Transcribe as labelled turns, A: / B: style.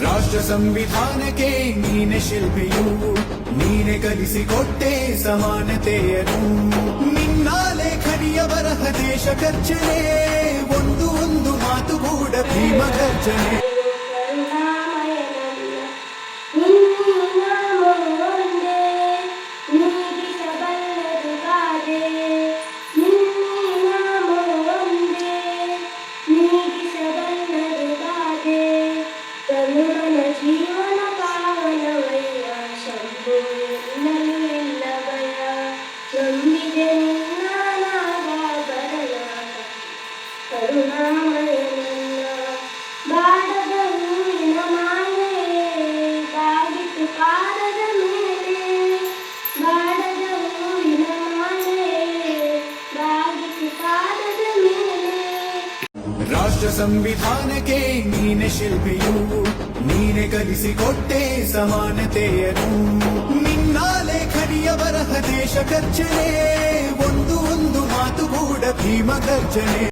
A: ರಾಷ್ಟ್ರ ಸಂವಿಧಾನಕ್ಕೆ ನೀನೆ ಶಿಲ್ಪಿಯು, ನೀನೆ ಕಲಿಸಿಕೊಟ್ಟೆ ಸಮಾನತೆಯನ್ನು. ನಿನ್ನ ಲೇಖನಿಯ ಬರಹ ದೇಶ ಗರ್ಜನೆ, ಒಂದು ಒಂದು ಮಾತು ಕೂಡ ಭೀಮ ಗರ್ಜನೆ.
B: ಜೀವನ ಪಾವನವಯ್ಯ ಶಂಭು ನಿನ್ನಲ್ಲಿಲ್ಲ ಭಯ, ನಂಬಿದೆ ನಿನ್ನ ನಾದ ಬರಲಾಗ ಕರುಣಾಮಯ ನನ್ನ. ಬಾಡದ ಹೂವಿನ ಮಾಲೆ ಬಾಗಿತು ಪಾದದ ಮೇಲೆ, ಬಾಡದ ಹೂವಿನ ಮಾಲೆ ಬಾಗಿತು ಪಾದದ ಮೇಲೆ.
A: ರಾಷ್ಟ್ರ ಸಂವಿಧಾನಕ್ಕೆ ನೀನೆ ಶಿಲ್ಪಿಯು, ನೀನೆ ಕಲಿಸಿಕೊಟ್ಟೆ ಸಮಾನತೆಯನ್ನು. ನಿನ್ನ ಲೇಖನಿಯ ಬರಹ ದೇಶ ಗರ್ಜನೆ, ಒಂದು ಒಂದು ಮಾತು ಕೂಡ ಭೀಮ ಗರ್ಜನೆ.